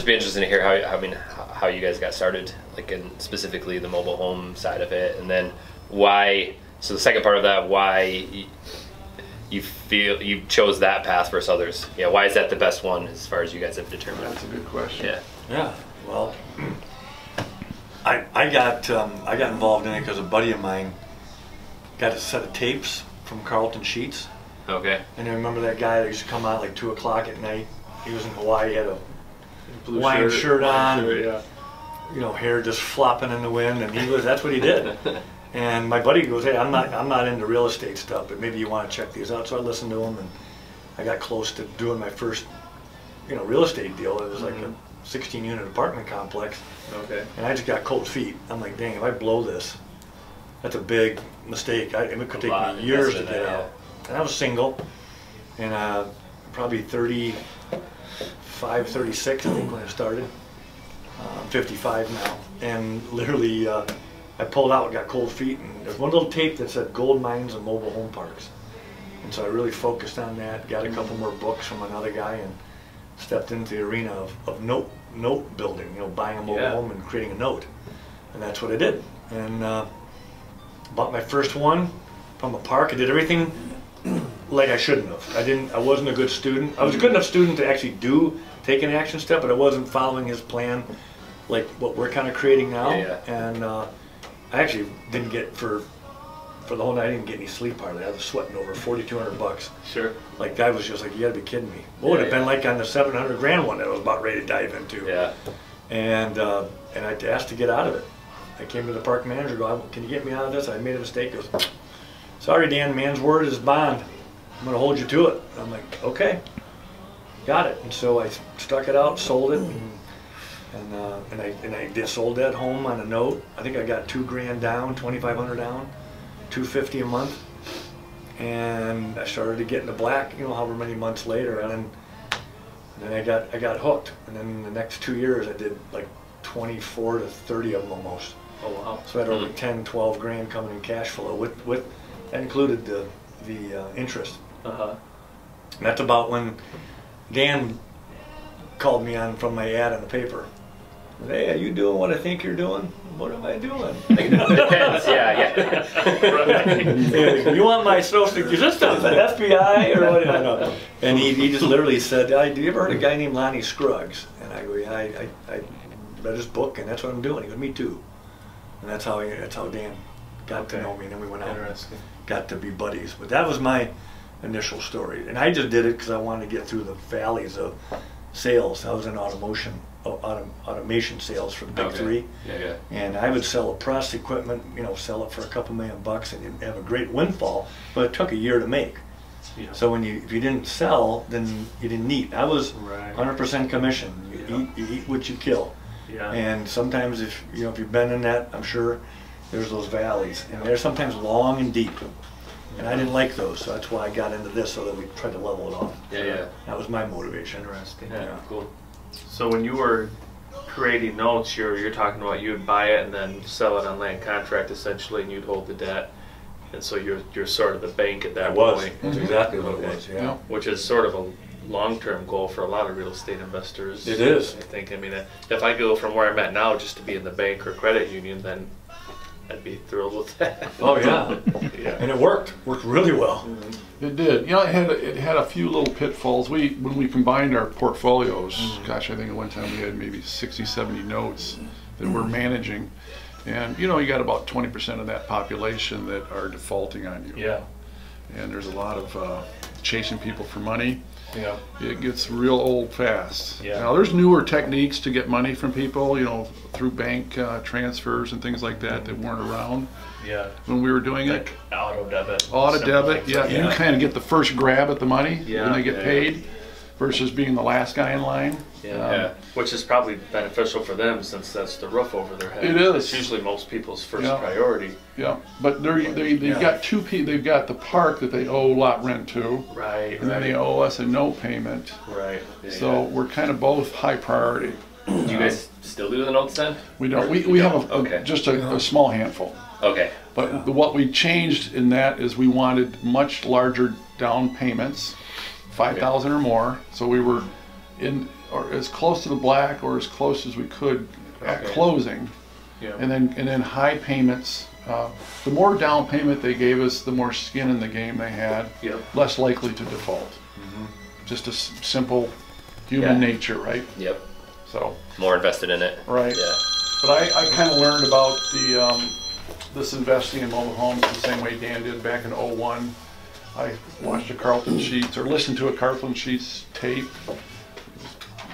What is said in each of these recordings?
just be interested to hear how you guys got started, like in specifically the mobile home side of it, and then why. So the second part of that, why you feel you chose that path versus others. Yeah, why is that the best one as far as you guys have determined? That's a good question. Yeah. Yeah. Well, I got involved in it because a buddy of mine got a set of tapes from Carlton Sheets. Okay. And I remember that guy that used to come out like 2 o'clock at night. He was in Hawaii, he had a Blue Hawaiian shirt on, yeah. you know, hair just flopping in the wind, and that's what he did. And my buddy goes, "Hey, I'm not into real estate stuff, but maybe you want to check these out." So I listened to him, and I got close to doing my first, you know, real estate deal. It was like a 16-unit apartment complex. Okay. And I just got cold feet. I'm like, dang, if I blow this, that's a big mistake. It could take me years to get out. And I was single, and probably 35, 36, I think, when I started. I'm 55 now, and literally I pulled out and got cold feet, and there's one little tape that said gold mines and mobile home parks. And so I really focused on that, got a couple more books from another guy, and stepped into the arena of note building, you know, buying a mobile home and creating a note. And that's what I did. And bought my first one from a park. I did everything like I shouldn't have. I wasn't a good student. I was a good enough student to actually take an action step, but I wasn't following his plan like what we're kind of creating now. And I actually didn't get, for the whole night, I didn't get any sleep hardly. I was sweating over $4,200. Sure. Like, guy was just like, you gotta be kidding me. What would it have been like on the 700 grand one that I was about ready to dive into? Yeah. And I asked to get out of it. I came to the park manager, go, "Can you get me out of this? I made a mistake." He goes, "Sorry, Dan, man's word is bond. I'm gonna hold you to it." I'm like, okay, got it. And so I stuck it out, sold it, and I sold that home on a note. I think I got $2 grand down, $2,500 down, $250 a month, and I started to get into black, you know, however many months later, and then I got hooked. And then the next 2 years, I did like 24 to 30 of them almost. Oh wow! So I had over 10, 12 grand coming in cash flow. With that included the interest. And that's about when Dan called me on from my ad in the paper. "Hey, are you doing what I think you're doing?" "What am I doing?" Depends. Yeah. "You want my social assistance at FBI or what?" I know. And he just literally said, "Do you ever heard of a guy named Lonnie Scruggs?" And I go, "Yeah, I read his book, and that's what I'm doing." He goes, "Me too." And that's how Dan got to know me, and then we went out and got to be buddies. But that was my initial story, and I just did it because I wanted to get through the valleys of sales. I was in automation sales for the big three. And I would sell a press equipment, you know, sell it for a couple $1,000,000 and you'd have a great windfall, but it took a year to make. So if you didn't sell, then you didn't eat. I was 100% commission. You eat what you kill. And sometimes if you've been in that, I'm sure there's those valleys, and they're sometimes long and deep. And I didn't like those, so that's why I got into this, so that we tried to level it off. That was my motivation. Interesting. Yeah, cool. So when you were creating notes, you're talking about you would buy it and then sell it on land contract essentially, and you'd hold the debt, and so you're sort of the bank at that point. That's exactly what it was. Yeah. Which is sort of a long-term goal for a lot of real estate investors. It is. I think. I mean, if I go from where I'm at now just to be in the bank or credit union, then I'd be thrilled with that. Oh yeah. And it worked really well. It did. You know, it had a few little pitfalls. When we combined our portfolios, gosh, I think at one time we had maybe 60, 70 notes that we're managing, and you know, you got about 20% of that population that are defaulting on you. And there's a lot of chasing people for money. It gets real old fast. Now there's newer techniques to get money from people, you know, through bank transfers and things like that that weren't around when we were doing it. Like auto debit. Auto debit, you kind of get the first grab at the money when they get paid versus being the last guy in line. Which is probably beneficial for them since that's the roof over their head. It is. It's usually most people's first priority. But they've got two people. They've got the park that they owe lot rent to, and then they owe us a note payment. So we're kind of both high priority. Do you guys still do the notes then? We don't. We have just a small handful. But what we changed in that is we wanted much larger down payments, 5,000 or more. So we were or as close to the black or as close as we could at Okay. closing, Yeah. and then high payments. The more down payment they gave us, the more skin in the game they had. Yep. Less likely to default. Just a simple human Yeah. nature, right? Yep. So, More invested in it. right. Yeah. But I kind of learned about this investing in mobile homes the same way Dan did back in '01. I watched a Carlton Sheets or listened to a Carlton Sheets tape.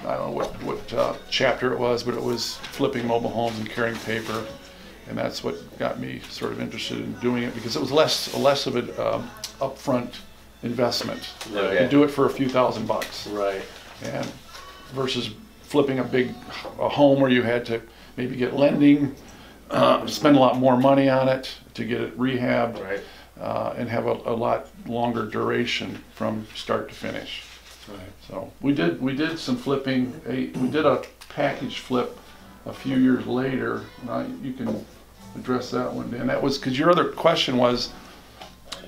I don't know what chapter it was, but it was flipping mobile homes and carrying paper, and that's what got me sort of interested in doing it, because it was less of an upfront investment. Okay. You do it for a few $1,000s. Right. And versus flipping a home where you had to maybe get lending, spend a lot more money on it to get it rehabbed, Right. and have a lot longer duration from start to finish. Right. So we did some flipping. We did a package flip a few years later. You can address that one, Dan. That was because your other question was,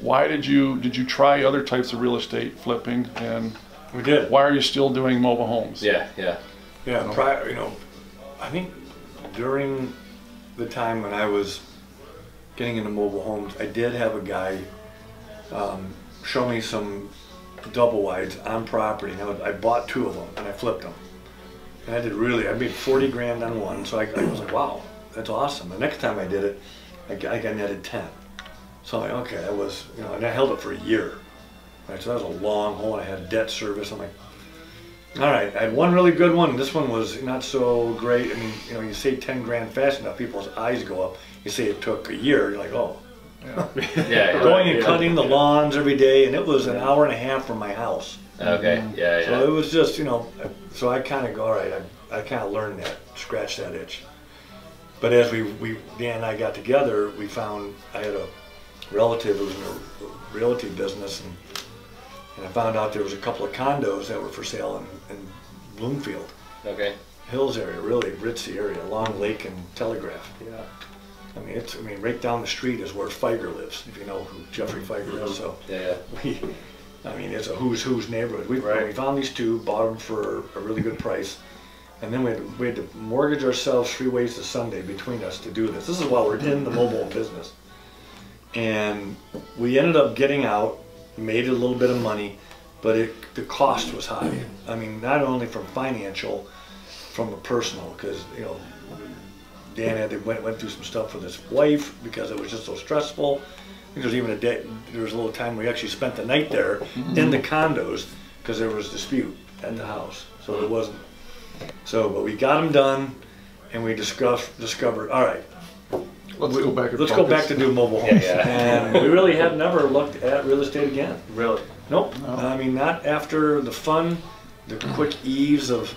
why did you try other types of real estate flipping, and We did. why are you still doing mobile homes? Yeah. Yeah. Yeah, prior, I think during the time when I was getting into mobile homes, I did have a guy show me some double wides on property. And I bought 2 of them and I flipped them. And I made 40 grand on one, so I was like, wow, that's awesome. The next time I did it, I got netted 10. So I'm like, okay, that was, and I held it for a year. Right, so that was a long hole. I had debt service. I'm like, all right, I had one really good one. This one was not so great. I mean, you say 10 grand fast enough, people's eyes go up. You say it took a year, you're like, oh. Yeah. Yeah. Going and cutting the lawns every day, and it was an hour and a half from my house. Okay. Yeah. So Yeah. it was just, so I kind of go, all right, I kind of learned that, scratch that itch. But as Dan and I got together, we found, I had a relative who was in a realty business, and I found out there was a couple of condos that were for sale in Bloomfield Okay. Hills area, really ritzy area, along Lake and Telegraph. Yeah. I mean, right down the street is where Feiger lives, if you know who Jeffrey Feiger is. So Yeah. it's a who's neighborhood. We found these 2, bought them for a really good price, and then we had to mortgage ourselves 3 ways to Sunday between us to do this. This is while we're in the mobile business, and we ended up getting out, made a little bit of money, but the cost was high. I mean, not only from financial, from a personal, because Dan went through some stuff with his wife because it was just so stressful. I think there was a little time we actually spent the night there in the condos because there was dispute at the house. So it wasn't. So, but we got them done, and we discovered, all right, Let's go back. let's go back to do mobile homes. Yeah, yeah. And we really have never looked at real estate again. Really? Nope. No. I mean, not after the fun, the quick ease of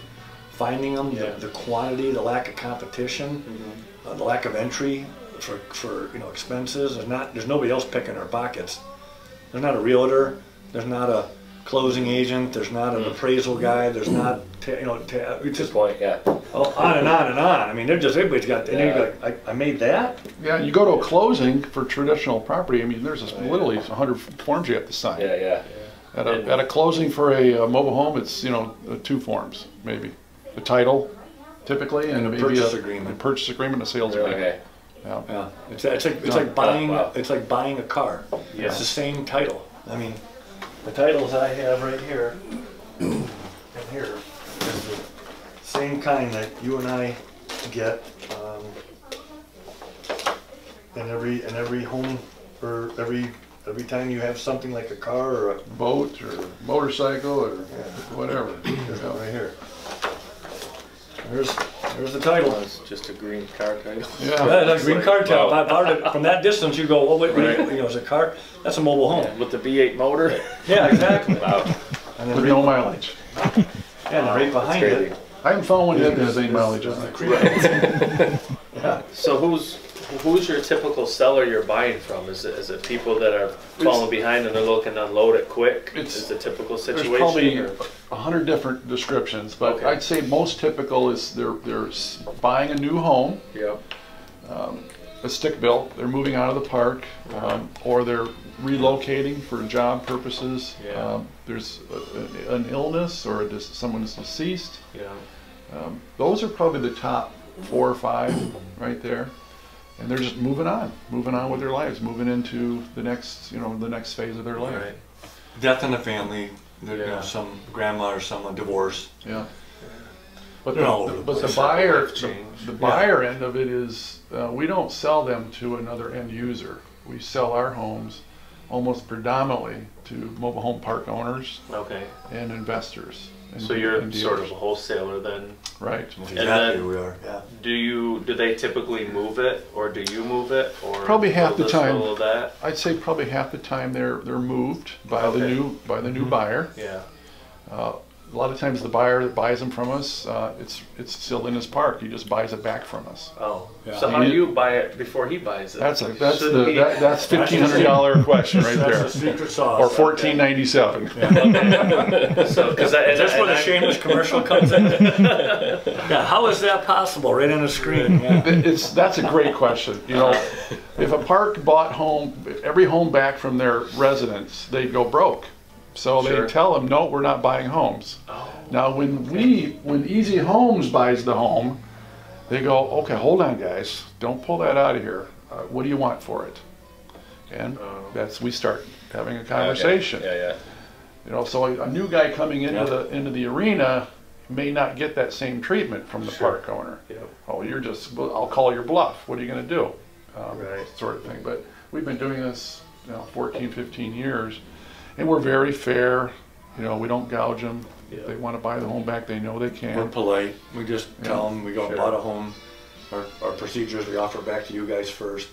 finding them, Yeah. the quantity, the lack of competition, the lack of entry for expenses. There's nobody else picking our pockets. There's not a realtor. There's not a closing agent. There's not an appraisal guy. There's not it's just Point. Yeah. on and on and on. I mean, everybody's got. And then you're like, I made that. Yeah, you go to a closing for traditional property. I mean, there's literally 100 forms you have to sign. Yeah. Yeah. At a closing for a mobile home, it's 2 forms maybe, the title, typically, and a maybe purchase agreement. A purchase agreement, a sales agreement. Okay. Yeah. Yeah, it's like buying wow. It's like buying a car. Yeah. It's the same title. I mean, the titles I have right here and here is the same kind that you and I get in every home, or every time you have something like a car or a Boat or motorcycle or whatever. there's one right here. There's the title. Well, it's just a green car title. Yeah, Yeah. that's a green car title. Wow. If I bought it from that distance, you go, oh wait, it's a car. That's a mobile home. With the V8 motor. Yeah, exactly. Wow. And then With no mileage. and right behind crazy. it. I haven't found one yet that has any mileage on it. Yeah. So who's your typical seller you're buying from? Is it people that are falling behind and they're looking to unload it quick? Is the typical situation? There's probably or- 100 different descriptions, but Okay. I'd say most typical is they're buying a new home, Yep. a stick built, they're moving out of the park, or they're relocating for job purposes. Yeah. There's an illness or someone is deceased. Yeah. Those are probably the top 4 or 5 right there. And they're just moving on with their lives, moving into the next, the next phase of their life. Right. Death in the family, you Yeah. know, some grandma or someone divorced. Yeah. But They're all over the, the place. the buyer end of it is we don't sell them to another end user. We sell our homes almost predominantly to mobile home park owners Okay. and investors. So you're sort of a wholesaler then. Right. Exactly, then- we are, yeah. Do they typically move it, or do you move it, or Probably half the this, time. little of that? I'd say probably half the time they're moved by Okay. the new buyer. Yeah. A lot of times the buyer that buys them from us, it's still in his park. He just buys it back from us. Oh. Yeah. So how do you buy it before he buys it? That's Shouldn't he- that's $1,500 question right there, That's the secret sauce. or $14.97. So because Is this where the shameless commercial comes in? Yeah, how is that possible? Right on the screen. Yeah. That's a great question. If a park bought every home back from their residents, they'd go broke. So Sure. they tell them, no, we're not buying homes. Oh. Now, when Easy Homes buys the home, they go, okay, hold on, guys, don't pull that out of here. What do you want for it? And we start having a conversation. Okay. Yeah. So a new guy coming into the arena may not get that same treatment from the Sure. park owner. Yep. Oh, I'll call your bluff. What are you going to do? Right. Sort of thing. But we've been doing this 14, 15 years, and we're very fair. We don't gouge them. Yeah. If they want to buy the home back, they know they We're can. polite. We just tell them we go and Sure. bought a home. Our procedures, we offer back to you guys first.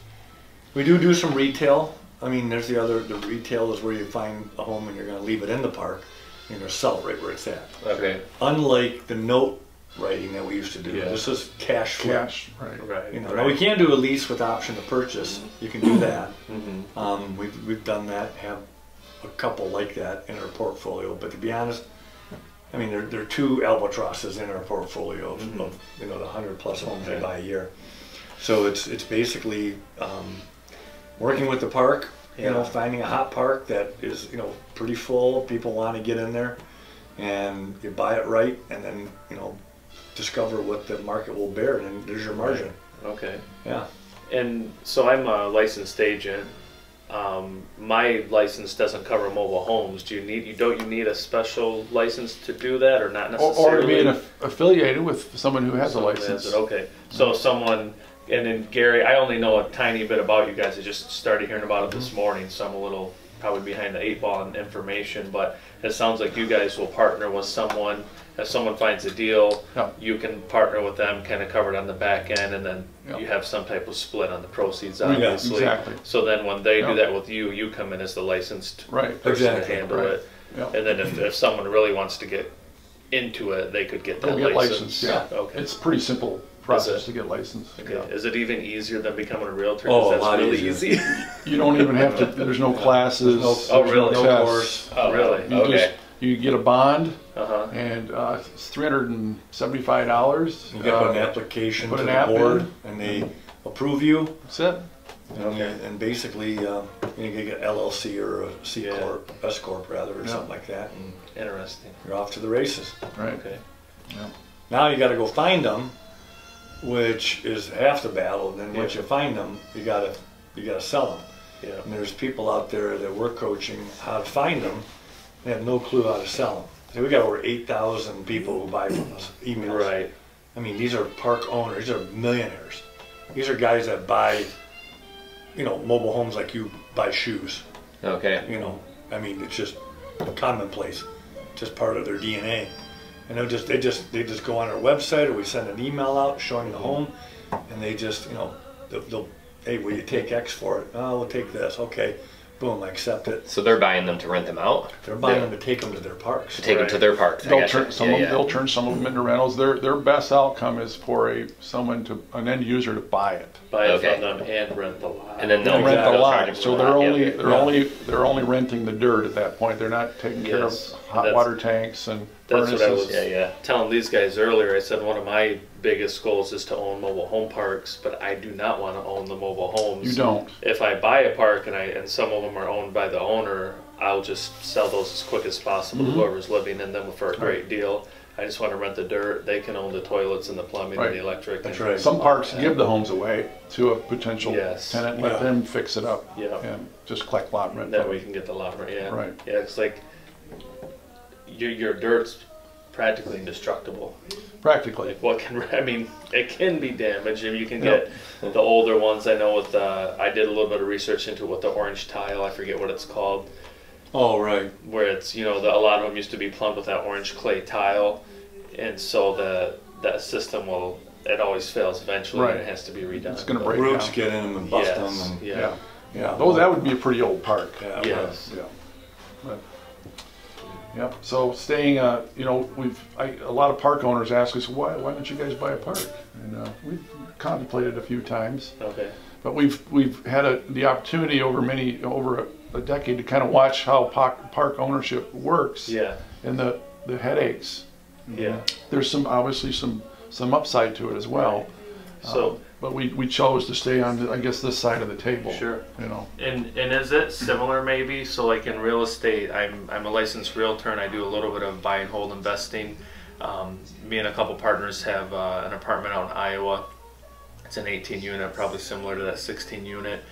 We do some retail. I mean, the retail is where you find a home and you're going to leave it in the park. You're going to sell it right where it's at. Okay. Unlike the note writing that we used to do. Yeah. This is cash flow. Cash, right. Right. Now we can do a lease with option to purchase. You can do that. Mm-hmm. We've done that. Have a couple like that in our portfolio. But to be honest, I mean there are 2 albatrosses in our portfolio of the 100+ homes we buy a year. So it's basically working with the park. Finding a hot park that is pretty full. People want to get in there, and you buy it right, and then discover what the market will bear, and then there's your margin. Okay. Yeah. And so I'm a licensed agent. My license doesn't cover mobile homes. Don't you need a special license to do that, or not necessarily? Or being affiliated with someone who has a Someone license. has it. Okay. So someone, and then Gary, I only know a tiny bit about you guys. I just started hearing about it this morning, so I'm a little probably behind the 8 ball on information, but it sounds like you guys will partner with someone. If someone finds a deal, Yeah. you can partner with them, kind of covered on the back end, and then Yeah. you have some type of split on the proceeds, Yeah, obviously. exactly. So then when they Yeah. do that with you, you come in as the licensed Right. person Exactly, to handle right. it. Yeah. And then if someone really wants to get into it, they could get that They'll get license. licensed, yeah. Okay. It's a pretty simple process to get licensed. Okay. Yeah. Is it even easier than becoming a realtor? Oh, 'Cause a that's lot really easier. easy. You don't even have to, there's no classes. Oh, really? No tests. course. Oh, Really? You Okay. you get a bond, Uh-huh. and it's $375. You get an application put to an the app board, in. and they approve you. That's it. And basically, you get an LLC or a C Yeah. corp, S corp rather, or Yeah. something like that, and Interesting. you're off to the races. Right. Okay. Now you got to go find them, which is half the battle. And then once Yeah. you find them, you gotta sell them. Yeah. And there's people out there that we're coaching how to find them. They have no clue how to sell them. So we got over 8,000 people who buy from us, emails. Right. I mean, these are park owners. These are millionaires. These are guys that buy, mobile homes like you buy shoes. Okay. I mean, it's just commonplace, just part of their DNA. And they just go on our website, or we send an email out showing the home, and they just, they'll, hey, will you take X for it? Oh, we'll take this. Okay, boom, I accept it. So they're buying them to rent them out? They're buying them to take them to their parks. To take them to their parks? I They'll gotcha. turn they'll turn some of them into rentals. Their best outcome is for an end user to buy it. Buy it Okay. from them and rent the lot. And then They'll they'll rent the charge lot, them for so the they're lot. only Yep. they're only renting the dirt at that point. They're not taking care of Yes. hot water tanks and that's what I was yeah. telling these guys earlier. I said one of my biggest goals is to own mobile home parks, but I do not want to own the mobile homes. You don't. If I buy a park and some of them are owned by the owner, I'll just sell those as quick as possible to whoever's living in them for a great deal. I just want to rent the dirt. They can own the toilets and the plumbing and the electric. That's right. Some parks give the homes away to a potential tenant, and let them fix it up and just collect lot rent. That way we can get the lot rent, Right. Yeah, it's like your dirt's practically indestructible. Practically. Like what can, I mean, it can be damaged. If you can get the older ones, I know with I did a little bit of research into what the orange tile, I forget what it's called. Oh, right. Where it's, a lot of them used to be plumbed with that orange clay tile, and so that system it always fails eventually, and it has to be redone. It's going to break Roots down. get in them and bust them. And, Yeah. Those, that would be a pretty old park. Yes. Yeah. But, so staying, a lot of park owners ask us, why don't you guys buy a park? And we've contemplated a few times. Okay. But we've had the opportunity over a decade to kind of watch how park ownership works. Yeah. And the headaches. Yeah. There's obviously some upside to it as well. So, but we chose to stay on, I guess, this side of the table. Sure. And is it similar maybe? So like in real estate, I'm a licensed realtor and I do a little bit of buy and hold investing. Me and a couple partners have an apartment out in Iowa. It's an 18 unit, probably similar to that 16 unit.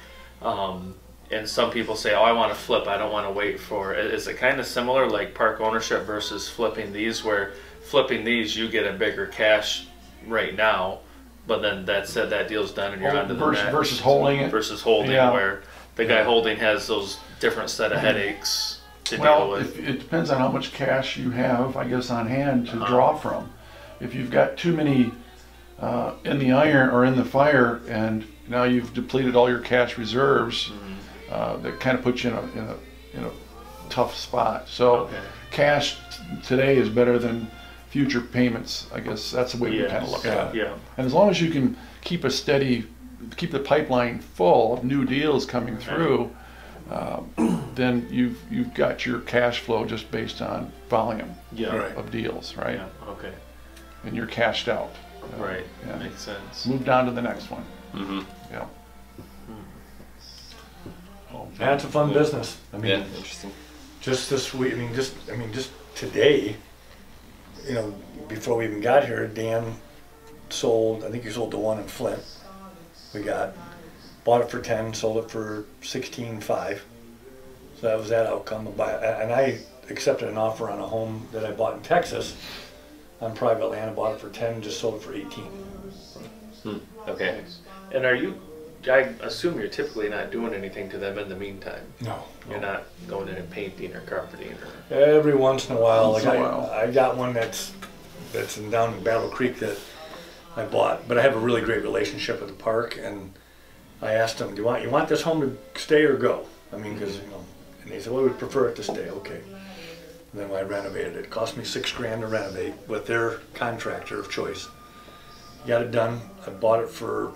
And some people say, oh, I want to flip, I don't want to wait for it. Is it kind of similar, like park ownership versus flipping these, where flipping these you get a bigger cash right now, but then that said, that deal's done and you're on to the next. Versus holding it. Versus holding, where the guy holding has those different set of headaches to deal with. It depends on how much cash you have, I guess, on hand to draw from. If you've got too many in the iron or in the fire, and now you've depleted all your cash reserves, that kind of puts you in a tough spot. So cash today is better than future payments. I guess that's the way we kind of look at it. Yeah. And as long as you can keep the pipeline full of new deals coming through, then you've got your cash flow just based on volume of deals, right? Yeah. Okay. And you're cashed out. Right. Yeah. Makes sense. Move down to the next one. Yeah. Yeah, it's a fun business. I mean, interesting. Just this week, just today, before we even got here, Dan sold, I think he sold the one in Flint. Bought it for 10, sold it for 16.5. So that was that outcome. And I accepted an offer on a home that I bought in Texas on private land. I bought it for 10, just sold it for 18. Okay. And I assume you're typically not doing anything to them in the meantime. No. You're not going in and painting or carpeting or... Every once in a while. I got one that's down in Battle Creek that I bought, but I have a really great relationship with the park, and I asked them, you want this home to stay or go? Because and they said, well, we'd prefer it to stay. Okay. And then when I renovated it, cost me $6,000 to renovate with their contractor of choice. Got it done. I bought it for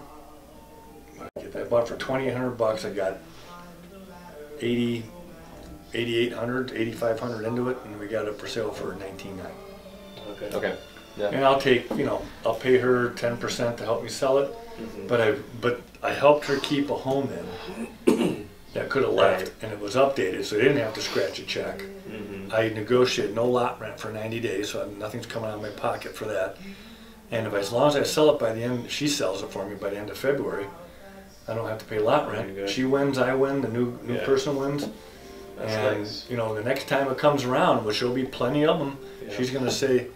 $2,800. I got 8,800, 8,500 into it, and we got it for sale for $19,900. Okay. Yeah. And I'll pay her 10% to help me sell it, but I helped her keep a home in that could have left, and it was updated, so they didn't have to scratch a check. I negotiated no lot rent for 90 days, so nothing's coming out of my pocket for that. And as long as I sell it by the end, she sells it for me by the end of February, I don't have to pay lot rent. She wins, I win, the new person wins. That's nice. The next time it comes around, which there'll be plenty of them, she's going to say,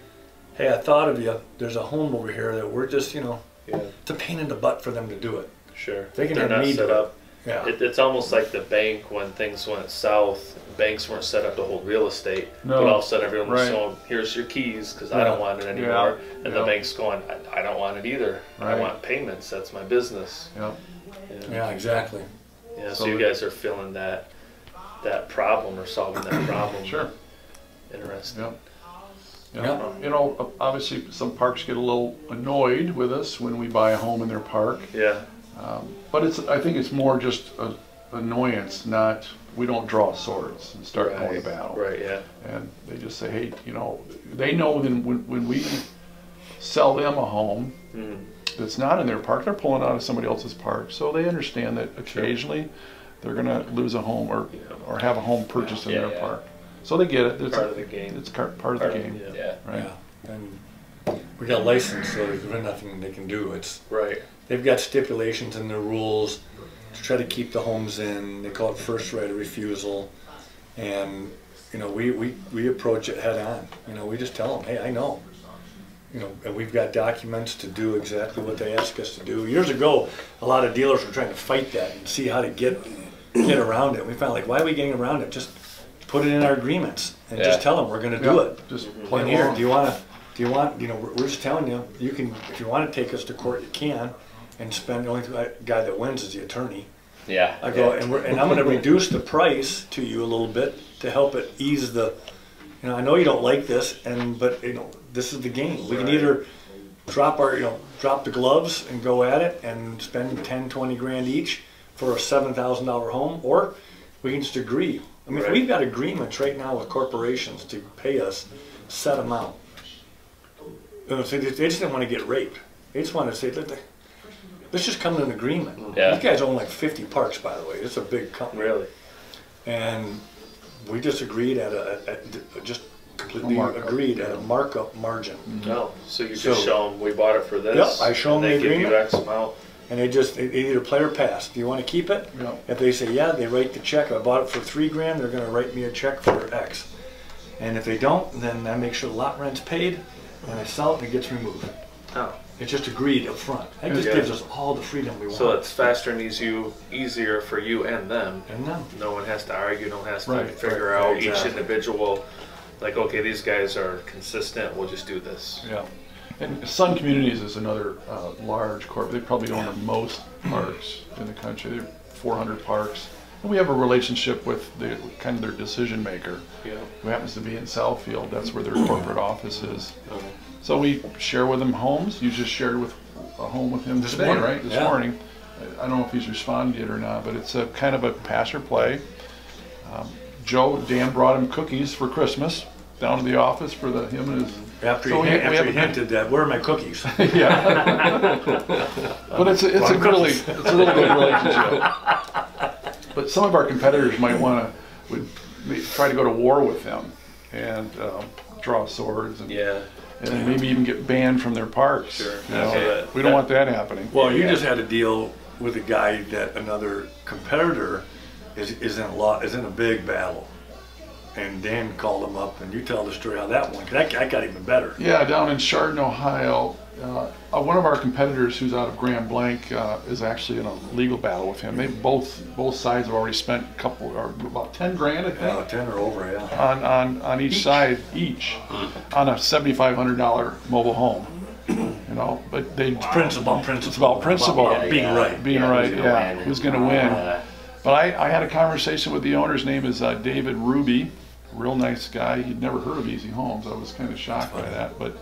hey, I thought of you. There's a home over here that we're just, it's a pain in the butt for them to do it. Sure. They can They're have not me set do up. Yeah. It's almost like the bank when things went south. Banks weren't set up to hold real estate, No. but all of a sudden everyone was Right. saying, "Here's your keys," because I don't want it anymore, and the bank's going, "I don't want it either. I Right. want payments. That's my business." Yep. Yeah, exactly. Yeah. So So you guys are feeling that problem or solving that problem. Sure. Interesting. Yep. Yeah. Obviously some parks get a little annoyed with us when we buy a home in their park. Yeah. But I think it's more just annoyance, not we don't draw swords and start going to battle. Right, yeah. And they just say, hey, you know, they know that when we sell them a home that's not in their park, they're pulling out of somebody else's park. So they understand that occasionally they're going to lose a home or have a home purchased in their park. So they get it. It's part of the game. It's part of the game. Right. Yeah. And we got licensed, so there's really nothing they can do. It's Right. they've got stipulations in their rules to try to keep the homes in. They call it first right of refusal, and you know we approach it head on. You know, we just tell them, hey, I know. You know, and we've got documents to do exactly what they ask us to do. Years ago, a lot of dealers were trying to fight that and see how to get around it. We found, like, why are we getting around it? Just put it in our agreements and just tell them we're going to do it. Just play And here, along. do you want, you know, we're just telling you, you can, if you want to take us to court, you can, and spend, the only guy that wins is the attorney. Yeah. I go, and I'm going to reduce the price to you a little bit to help it ease the, you know, I know you don't like this, but you know, this is the game. We can either drop the gloves and go at it and spend 10, 20 grand each for a $7,000 home, or we can just agree. I mean, we've got agreements right now with corporations to pay us set amount. You know, so they just didn't want to get raped. They just want to say, let's just come to an agreement. Yeah. These guys own like 50 parks, by the way. It's a big company. Really? And we just agreed just completely agreed at a markup margin. No. So you just show them, we bought it for this. Yep, I show them the They give agreement. you X amount. And they either play or pass. Do you want to keep it? Yeah. If they say yeah, they write the check. I bought it for $3 grand. They're going to write me a check for X. And if they don't, then I make sure the lot rent's paid, and I sell it and it gets removed. Oh. It's just agreed up front. That just gives us all the freedom we want. So it's faster and easier for you and them. And them. No one has to argue, no one has to Right. figure Right, out exactly. each individual, like, okay, these guys are consistent, we'll just do this. Yeah. And Sun Communities is another large corp. They probably own the most parks in the country. They have 400 parks. And we have a relationship with the kind of their decision maker, Yeah. who happens to be in Southfield. That's where their corporate office is. So we share with him homes. You just shared with a home with him today, morning. right? This Yeah. morning. I don't know if he's responded yet or not, but it's a kind of a pass or play. Dan brought him cookies for Christmas down to the office for him and his. After So he we have a- hinted that, where are my cookies? Yeah. But it's a really good relationship. But some of our competitors might would try to go to war with them and draw swords and and maybe even get banned from their parks. Sure. You know, Okay. we don't want that happening. Well, you just had a deal with a guy that another competitor is in a big battle, and Dan called him up, and you tell the story how that went. 'Cause I got even better. Yeah, down in Chardon, Ohio, one of our competitors who's out of Grand Blanc is actually in a legal battle with him. They both sides have already spent about 10 grand, I think. 10 or over, yeah. On each side, on a $7,500 mobile home, you know. But It's about principle. It's about principle. About being right. Being right, who's going to win? But I had a conversation with the owner's name is David Ruby, real nice guy. He'd never heard of Easy Homes. I was kind of shocked by that, but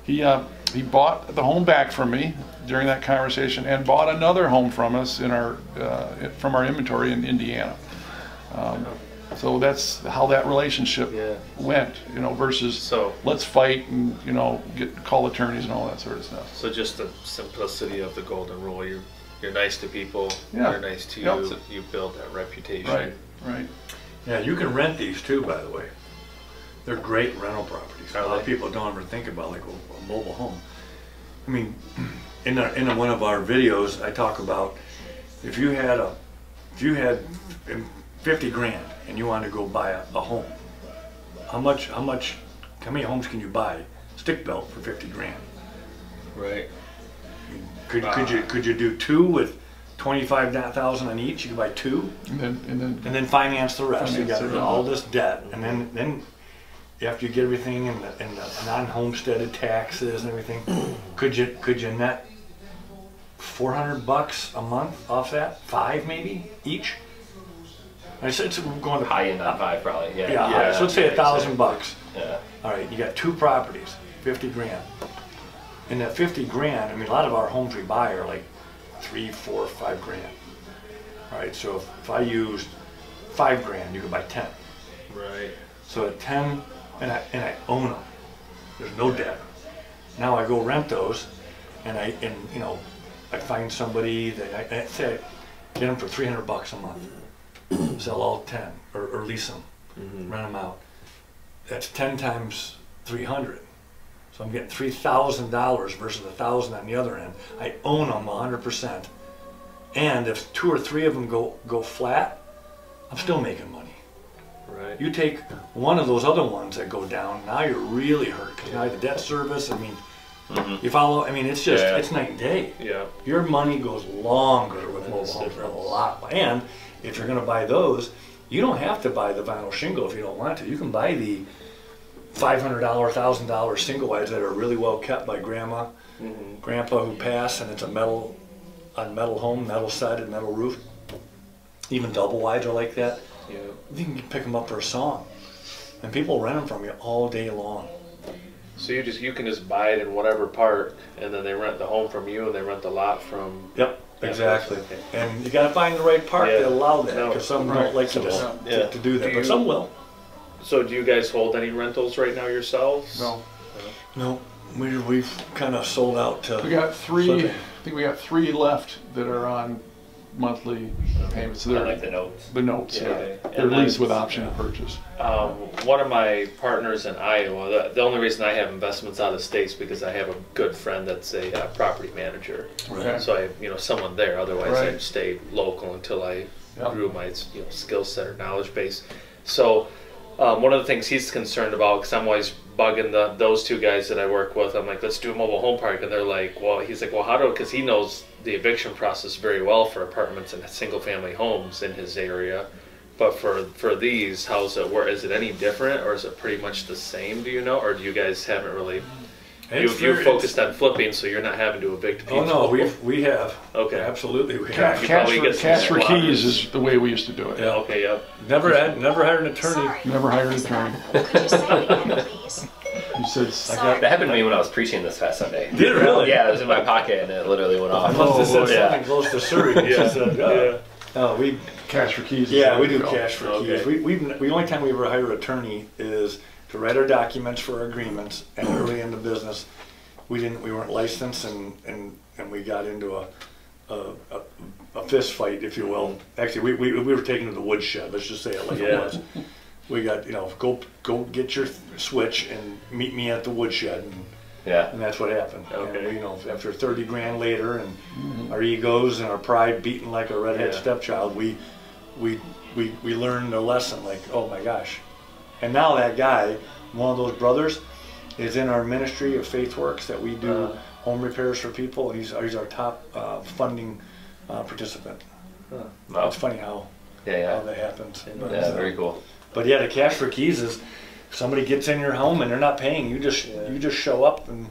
he bought the home back from me during that conversation and bought another home from us from our inventory in Indiana. So that's how that relationship went, you know, versus let's fight and, you know, call attorneys and all that sort of stuff. So just the simplicity of the golden rule. You're nice to people. Yeah. They're nice to you. You build that reputation. Right. Yeah, you can rent these too, by the way. They're great rental properties. A lot of people don't ever think about like a mobile home. I mean, in one of our videos, I talk about if you had 50 grand and you wanted to go buy a home, how many homes can you buy stick built for 50 grand? Right. Could you do two with 25,000 on each? You could buy two, And then finance the rest. You got Finance the all this debt, and then after you get everything in the non-homesteaded taxes and everything, could you net $400 a month off that? 5 maybe each. I said it's going to High in that 5 probably. yeah. So let's say $1,000. Yeah. All right, you got 2 properties, 50 grand. And that 50 grand, I mean, a lot of our homes we buy are like 3, 4, 5 grand. All right, so if I used $5 grand, you can buy 10. Right. So at 10, and I own them. There's no debt. Now I go rent those, and you know, I find somebody that I say get them for $300 a month. Sell all 10 or lease them, rent them out. That's 10 times 300. So I'm getting $3,000 versus $1,000 on the other end. I own them 100%. And if 2 or 3 of them go flat, I'm still making money. Right. You take one of those other ones that go down, now you're really hurt because now the debt service. I mean, you follow. I mean, it's just it's night and day. Yeah. Your money goes longer with mobile homes, a lot. And if you're going to buy those, you don't have to buy the vinyl shingle if you don't want to. You can buy the $500, $1,000 single wides that are really well kept by grandma, grandpa who passed, and it's a metal home, metal sided, metal roof. Even double wides are like that. Yeah. You can pick them up for a song, and people rent them from you all day long. So you can just buy it in whatever part, and then they rent the home from you, and they rent the lot from. Yep, exactly. And you got to find the right part that allow that, because some don't like to do that, but some will. So do you guys hold any rentals right now yourselves? No. No, we've kind of sold out to. We got 3. flipping. I think we got 3 left that are on monthly payments. So I they're like the notes. the notes. Yeah. Yeah. And They're then- leased with option to purchase. One of my partners in Iowa, the only reason I have investments out of states because I have a good friend that's a property manager. Okay. So I, someone there. Otherwise, Right. I'd stay local until I Yep. grew my, skill set or knowledge base. So one of the things he's concerned about, because I'm always bugging those 2 guys that I work with, I'm like, let's do a mobile home park, and they're like, well, he's like, well, how do? Because he knows the eviction process very well for apartments and single family homes in his area. But for these, how's it work? Is it any different, or is it pretty much the same? Do you know, or do you guys haven't really? You're focused on flipping, so you're not having to evict people. Oh no, we have. Okay. Absolutely, we have. Cash for keys is the way we used to do it. Yeah. Okay. Yep. Never hired an attorney. Never hired an attorney. Could you say it again, please? You said Sorry. That happened to me when I was preaching this past Sunday. Did it really? Yeah, it was in my pocket and it literally went I off. must have said yeah. something close to Surrey. Yeah. Said, No, we. cash for keys. is Yeah, the we way to do go. cash for Okay. keys. The only time we ever hire an attorney is to write our documents for our agreements. And early in the business, we weren't licensed, and we got into a fist fight, if you will. Actually, we were taken to the woodshed. Let's just say it like it Yeah. was. We got go get your switch and meet me at the woodshed. And that's what happened. Okay. And, after 30 grand later, and our egos and our pride beating like a redhead stepchild, we learned a lesson. Like, oh my gosh! And now that guy, one of those brothers, is in our ministry of Faith Works that we do home repairs for people. He's our top funding participant. Wow. It's funny how that happens. But, Yeah, very cool. But yeah, the cash for keys is. Somebody gets in your home and they're not paying. You just show up, and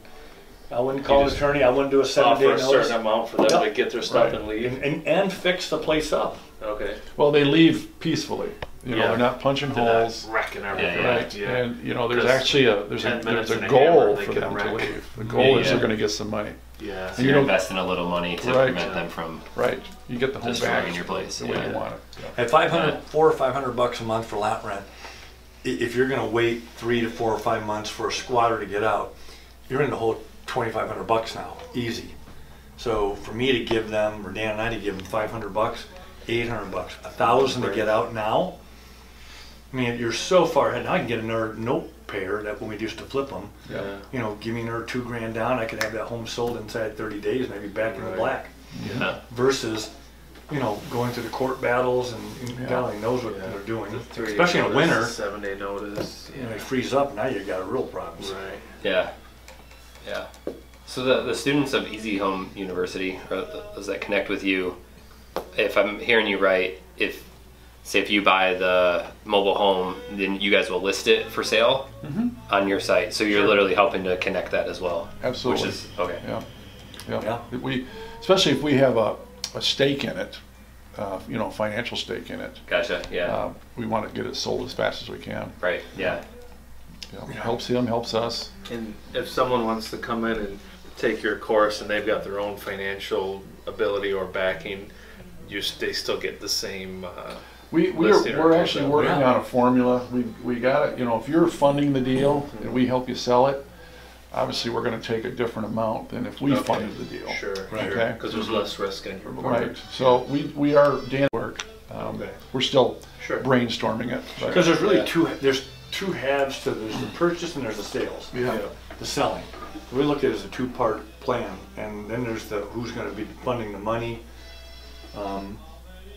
I wouldn't call an attorney. I wouldn't do a 7-day Offer a notice. certain amount for them to get their stuff and leave. And fix the place up. Okay. Well, they leave peacefully. They're not punching holes. Wrecking everything. Yeah. Right, Yeah. and there's actually there's 10 minutes a and a goal hammer, they for can them to wreck. leave. The goal is Yeah. they're going to get some money. Yeah. So you you're don't- investing a little money to Right. prevent them from Right, you get the home destroying back your place. the way Yeah. you want it. Yeah. At $400 or $500 a month for lot rent, if you're going to wait 3 to 4 or 5 months for a squatter to get out, you're in the whole $2,500 now, easy. So for me to give them, or Dan and I to give them $500, $800, $1,000 to get out now. I mean, you're so far ahead. Now I can get another note payer that when we used to flip them. Yeah. Give me another $2 grand down. I could have that home sold inside 30 days, maybe back in the black. Yeah. Versus, going through the court battles, and God only knows what they're doing. Especially in winter, 7-day notice. they freeze up. Now you got a real problem. Right. Yeah. Yeah. So the students of Easy Home University, or those that connect with you, if I'm hearing you right, if you buy the mobile home, then you guys will list it for sale on your site. So you're literally helping to connect that as well. Absolutely. Which is okay. Yeah. Especially if we have a stake in it, financial stake in it. Gotcha. Yeah. We want to get it sold as fast as we can. Right. Yeah. Helps him, helps us. And if someone wants to come in and take your course and they've got their own financial ability or backing, they still get the same Listing we're or actually something. working Yeah. on a formula. We got it. You know, if you're funding the deal and we help you sell it, obviously we're going to take a different amount than if we Okay. funded the deal. Sure. Right. Okay. Because there's less risk in your Right. So we are Dan work. Okay. We're still Sure. brainstorming it. but- Because there's really Yeah. there's two halves to this, the purchase and there's the sales. Yeah. The selling. We look at it as a two-part plan, and then there's the who's going to be funding the money,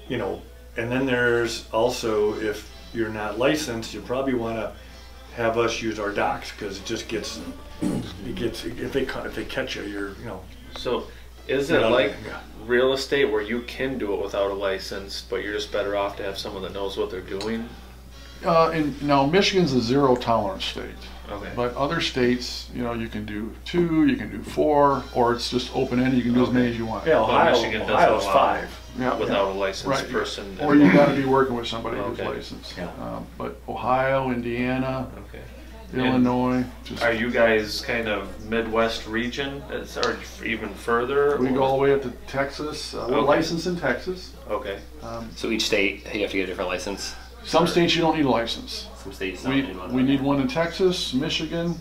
you know, and then there's also, if you're not licensed, you probably want to have us use our docs, because it just gets if they catch you, you know. So is it Yeah. like Yeah. real estate where you can do it without a license, but you're just better off to have someone that knows what they're doing? And now Michigan's a zero tolerance state. Okay. But other states, you know, you can do 2, you can do 4, or it's just open-ended, you can do as many as you want. Yeah, Michigan doesn't Ohio's allow 5. Yeah. Without a licensed Right. person. Or you gotta be working with somebody who's Okay. licensed. Yeah. But Ohio, Indiana, Okay. Illinois, just, Are you guys kind of Midwest region, or even further? we go or- all the way up to Texas. We're Okay. licensed in Texas. Okay. So each state, you have to get a different license. Some states you don't need a license. Some states don't We, need one. we need one in Texas, Michigan.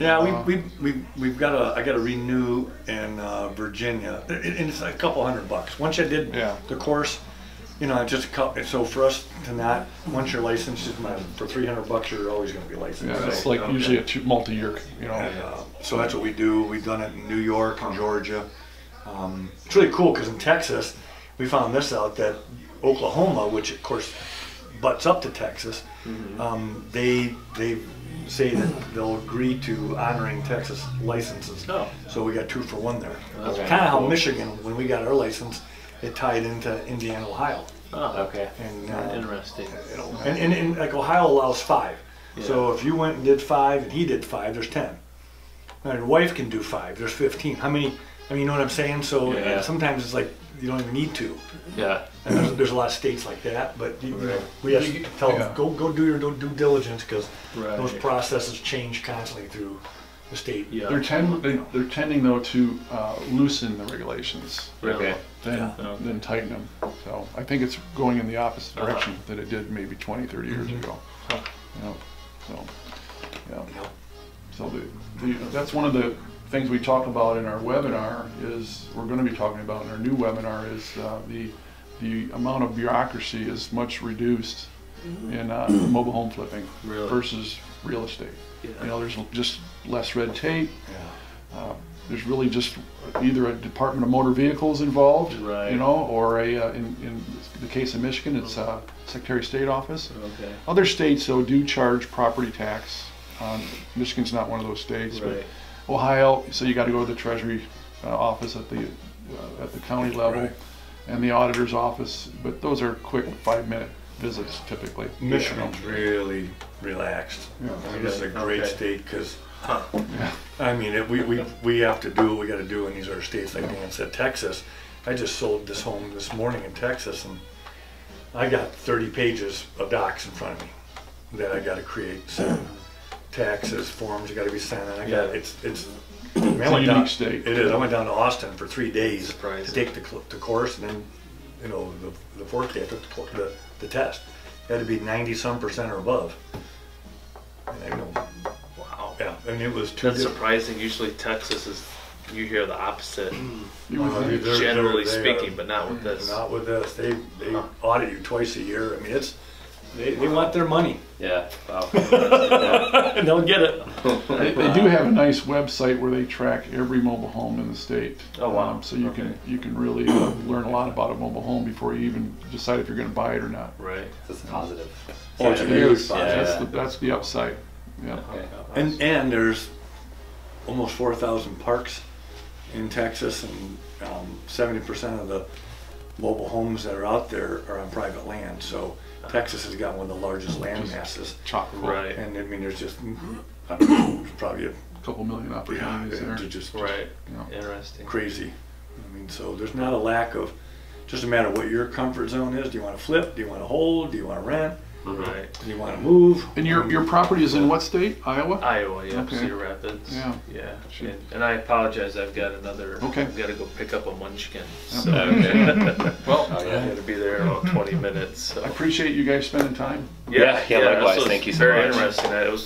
Yeah, we've got I got to renew in Virginia, and it's a couple $100. Once I did Yeah. the course, you know, just a couple. So for us to not, once you're licensed, for $300, you're always going to be licensed. Yeah, it's So, like usually a multi-year, you know. and, so that's what we do. We've done it in New York and Georgia. It's really cool because in Texas, we found this out that Oklahoma, which of course butts up to Texas, they say that they'll agree to honoring Texas licenses. Oh. So we got 2 for 1 there. Okay. Kind of how Michigan, when we got our license, it tied into Indiana, Ohio. Oh, Okay. And, interesting. you know, and like Ohio allows 5. So if you went and did 5 and he did 5, there's 10. Now your wife can do 5, there's 15. How many, I mean, you know what I'm saying? So Yeah. sometimes it's like you don't even need to. Yeah. And there's a lot of states like that, but you know, Right. we have to tell them, Yeah. go do your due diligence, because Right. those processes change constantly through the state. Yeah. They're tending though to loosen the regulations Okay. than tighten them. So I think it's going in the opposite direction that it did maybe 20, 30 years ago. Huh. You know, so, yeah. So that's one of the things we talk about in our webinar is, we're going to be talking about in our new webinar is the amount of bureaucracy is much reduced in mobile home flipping Really? versus real estate. Yeah. You know, there's just less red tape. Yeah. There's really just either a Department of Motor Vehicles involved, Right. you know, or in the case of Michigan, it's Secretary of State office. Okay. Other states, though, do charge property tax. Michigan's not one of those states, Right. but Ohio, so you got to go to the Treasury office at the county level, Right. and the auditor's office. But those are quick 5-minute visits typically. Michigan's really relaxed. Yeah. I mean, this is a great Okay. state because, Yeah. I mean, we have to do what we got to do in these other states. Like Dan said, Texas. I just sold this home this morning in Texas, and I got 30 pages of docs in front of me that I got to create. So taxes, forms, you got to be sent. And I got it's. I mean, I a went unique down, state. It is. I went down to Austin for 3 days Surprising. to take the course, and then, you know, the 4th day I took the test. It had to be 90-some% or above. And I know, Wow. yeah, and it was too. That's surprising. Usually Texas is, you hear the opposite, You would think. generally they speaking, are- but not with this. Not with this. They audit you twice a year. I mean, it's they want their money. Yeah. Wow. And they'll get it. They do have a nice website where they track every mobile home in the state. Oh, wow. So you can really learn a lot about a mobile home before you even decide if you're going to buy it or not. Right. That's positive. Oh, it's a It huge is. positive. That's the upside. Yeah. Okay. And there's almost 4,000 parks in Texas, and 70% of the mobile homes that are out there are on private land. So Texas has got one of the largest land masses. Chock full. Right. And I mean, there's just, I don't know, there's probably a, Couple million opportunities there. just Right. Yeah. Interesting. crazy. I mean, so there's not a lack of, just a matter of what your comfort zone is. Do you want to flip? Do you want to hold? Do you want to rent? Right. Do you want to move? And your property is in what state? Iowa? Iowa, yeah, Okay. Cedar Rapids. Yeah. Yeah. And I apologize, I've got another, Okay. I've got to go pick up a munchkin. Yep. So Well, I got to be there in about 20 minutes. So. I appreciate you guys spending time. Yeah, likewise. this was Thank you so very much. interesting. It was